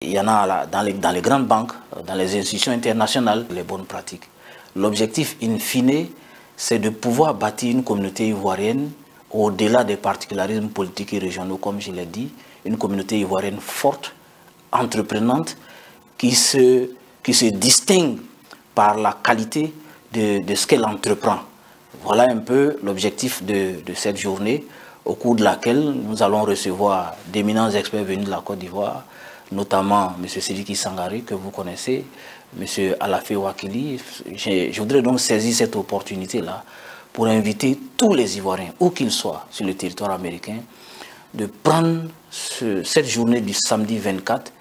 Il y en a dans les grandes banques, dans les institutions internationales, les bonnes pratiques. L'objectif, in fine, c'est de pouvoir bâtir une communauté ivoirienne au-delà des particularismes politiques et régionaux, comme je l'ai dit, une communauté ivoirienne forte, entreprenante, qui se distingue par la qualité de ce qu'elle entreprend. Voilà un peu l'objectif de cette journée, au cours de laquelle nous allons recevoir d'éminents experts venus de la Côte d'Ivoire, notamment M. Sidiki Sangari, que vous connaissez, M. Alafé Wakili. Je voudrais donc saisir cette opportunité-là pour inviter tous les Ivoiriens, où qu'ils soient sur le territoire américain, de prendre cette journée du samedi 24,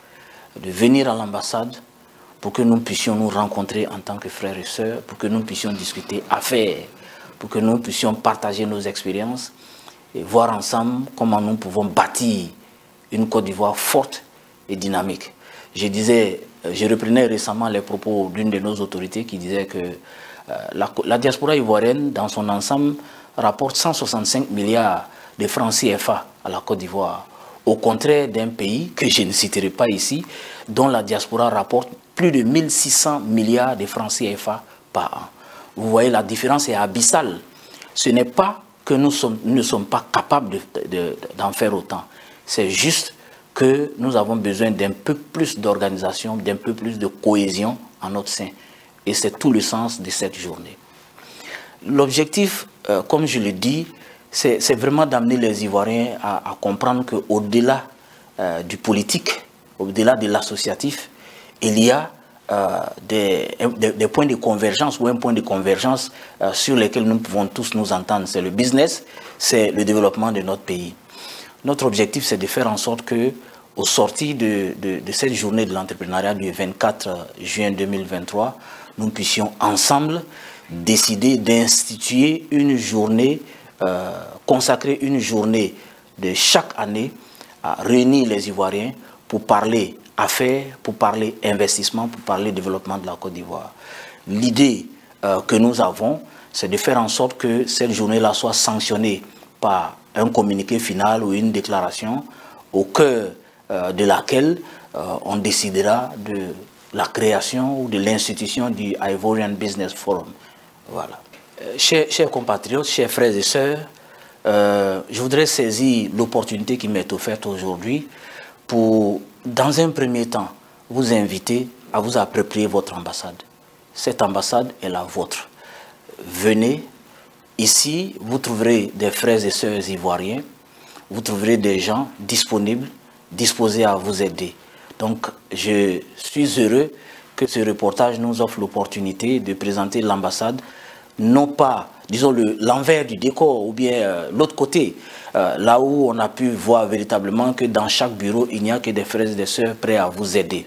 de venir à l'ambassade pour que nous puissions nous rencontrer en tant que frères et sœurs, pour que nous puissions discuter affaires, pour que nous puissions partager nos expériences et voir ensemble comment nous pouvons bâtir une Côte d'Ivoire forte et dynamique. Je reprenais récemment les propos d'une de nos autorités qui disait que la diaspora ivoirienne, dans son ensemble, rapporte 165 milliards de francs CFA à la Côte d'Ivoire. Au contraire d'un pays que je ne citerai pas ici, dont la diaspora rapporte plus de 1600 milliards de francs CFA par an. Vous voyez, la différence est abyssale. Ce n'est pas que nous ne sommes pas capables d'en faire autant. C'est juste que nous avons besoin d'un peu plus d'organisation, d'un peu plus de cohésion en notre sein. Et c'est tout le sens de cette journée. L'objectif, comme je le dis, c'est vraiment d'amener les Ivoiriens à comprendre qu'au-delà du politique, au-delà de l'associatif, il y a des points de convergence ou un point de convergence sur lesquels nous pouvons tous nous entendre. C'est le business, c'est le développement de notre pays. Notre objectif, c'est de faire en sorte que, au sortir de cette journée de l'entrepreneuriat du 24 juin 2023, nous puissions ensemble décider d'instituer une journée, consacrer une journée de chaque année à réunir les Ivoiriens pour parler affaires, pour parler investissement, pour parler développement de la Côte d'Ivoire. L'idée que nous avons, c'est de faire en sorte que cette journée-là soit sanctionnée par un communiqué final ou une déclaration au cœur de laquelle on décidera de la création ou de l'institution du Ivorian Business Forum. Voilà. Chers compatriotes, chers frères et sœurs, je voudrais saisir l'opportunité qui m'est offerte aujourd'hui pour, dans un premier temps, vous inviter à vous approprier votre ambassade. Cette ambassade est la vôtre. Venez, ici, vous trouverez des frères et sœurs ivoiriens, vous trouverez des gens disponibles, disposés à vous aider. Donc, je suis heureux que ce reportage nous offre l'opportunité de présenter l'ambassade, non pas, disons, l'envers du décor ou bien l'autre côté, là où on a pu voir véritablement que dans chaque bureau, il n'y a que des frères et des sœurs prêts à vous aider.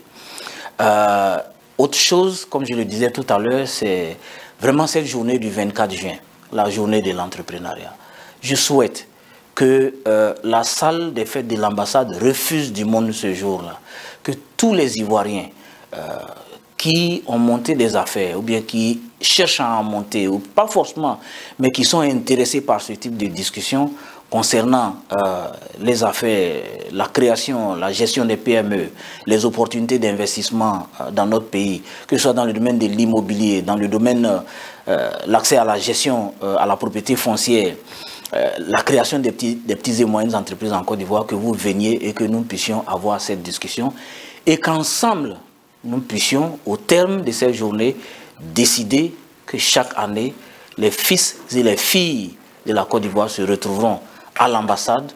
Autre chose, comme je le disais tout à l'heure, c'est vraiment cette journée du 24 juin, la journée de l'entrepreneuriat. Je souhaite que la salle des fêtes de l'ambassade refuse du monde ce jour-là, que tous les Ivoiriens qui ont monté des affaires ou bien qui cherchent à en monter, ou pas forcément, mais qui sont intéressés par ce type de discussion concernant les affaires, la création, la gestion des PME, les opportunités d'investissement dans notre pays, que ce soit dans le domaine de l'immobilier, dans le domaine l'accès à la gestion, à la propriété foncière, la création des petites et moyennes entreprises en Côte d'Ivoire, que vous veniez et que nous puissions avoir cette discussion et qu'ensemble, nous puissions, au terme de cette journée, décider que chaque année, les fils et les filles de la Côte d'Ivoire se retrouveront à l'ambassade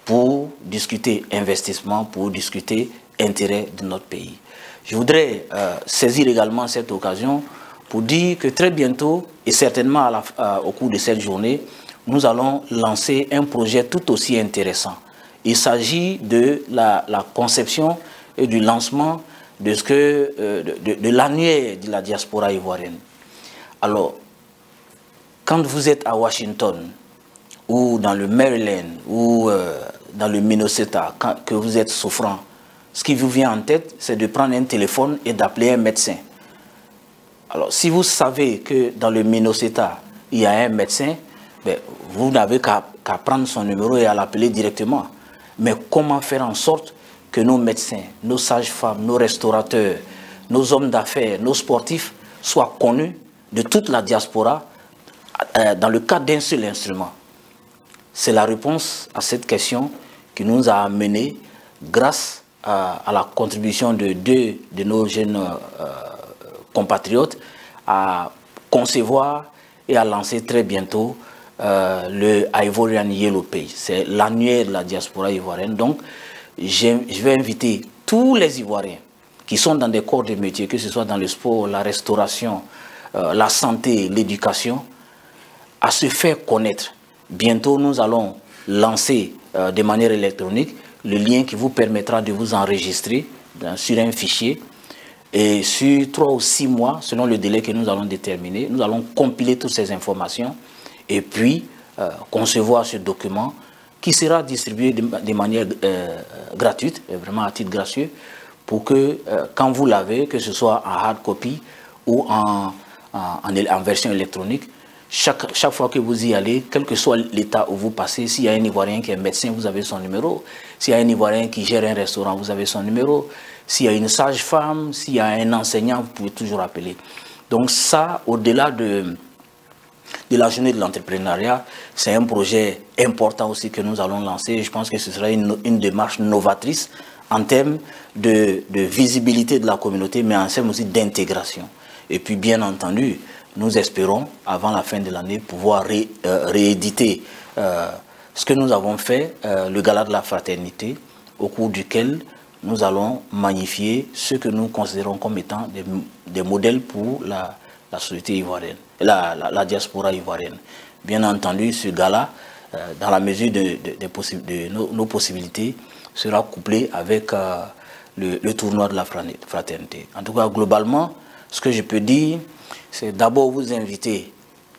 pour discuter investissement, pour discuter intérêt de notre pays. Je voudrais saisir également cette occasion pour dire que très bientôt, et certainement au cours de cette journée, nous allons lancer un projet tout aussi intéressant. Il s'agit de la conception et du lancement de l'annuaire de la diaspora ivoirienne. Alors, quand vous êtes à Washington, ou dans le Maryland, ou dans le Minnesota, que vous êtes souffrant, ce qui vous vient en tête, c'est de prendre un téléphone et d'appeler un médecin. Alors, si vous savez que dans le Minnesota, il y a un médecin, ben, vous n'avez qu'à prendre son numéro et à l'appeler directement. Mais comment faire en sorte que nos médecins, nos sages-femmes, nos restaurateurs, nos hommes d'affaires, nos sportifs soient connus de toute la diaspora dans le cadre d'un seul instrument. C'est la réponse à cette question qui nous a amenés, grâce à la contribution de deux de nos jeunes compatriotes, à concevoir et à lancer très bientôt le Ivorian Yellow Page. C'est l'annuaire de la diaspora ivoirienne. Donc, je vais inviter tous les Ivoiriens qui sont dans des corps de métier, que ce soit dans le sport, la restauration, la santé, l'éducation, à se faire connaître. Bientôt, nous allons lancer de manière électronique le lien qui vous permettra de vous enregistrer sur un fichier. Et sur 3 ou 6 mois, selon le délai que nous allons déterminer, nous allons compiler toutes ces informations et puis concevoir ce document qui sera distribué de manière gratuite, vraiment à titre gracieux, pour que quand vous l'avez, que ce soit en hard copy ou en version électronique, chaque fois que vous y allez, quel que soit l'état où vous passez, s'il y a un Ivoirien qui est médecin, vous avez son numéro. S'il y a un Ivoirien qui gère un restaurant, vous avez son numéro. S'il y a une sage-femme, s'il y a un enseignant, vous pouvez toujours appeler. Donc ça, au-delà de la journée de l'entrepreneuriat, c'est un projet important aussi que nous allons lancer. Je pense que ce sera une démarche novatrice en termes de visibilité de la communauté, mais en termes aussi d'intégration. Et puis bien entendu, nous espérons, avant la fin de l'année, pouvoir rééditer ce que nous avons fait, le gala de la fraternité, au cours duquel nous allons magnifier ce que nous considérons comme étant des modèles pour la société ivoirienne, la diaspora ivoirienne. Bien entendu, ce gala, dans la mesure de nos possibilités, sera couplé avec le tournoi de la fraternité. En tout cas, globalement, ce que je peux dire, c'est d'abord vous inviter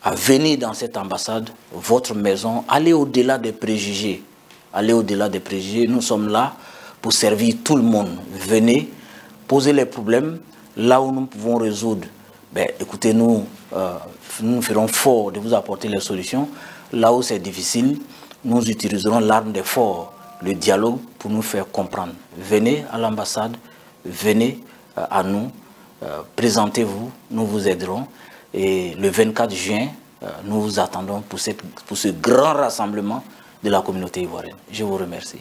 à venir dans cette ambassade, votre maison, aller au-delà des préjugés. Aller au-delà des préjugés. Nous sommes là pour servir tout le monde. Venez, posez les problèmes. Là où nous pouvons résoudre, ben, écoutez, nous ferons fort de vous apporter les solutions. Là où c'est difficile, nous utiliserons l'arme des forts, le dialogue, pour nous faire comprendre. Venez à l'ambassade, venez à nous. Présentez-vous, nous vous aiderons. Et le 24 juin, nous vous attendons pour ce grand rassemblement de la communauté ivoirienne. Je vous remercie.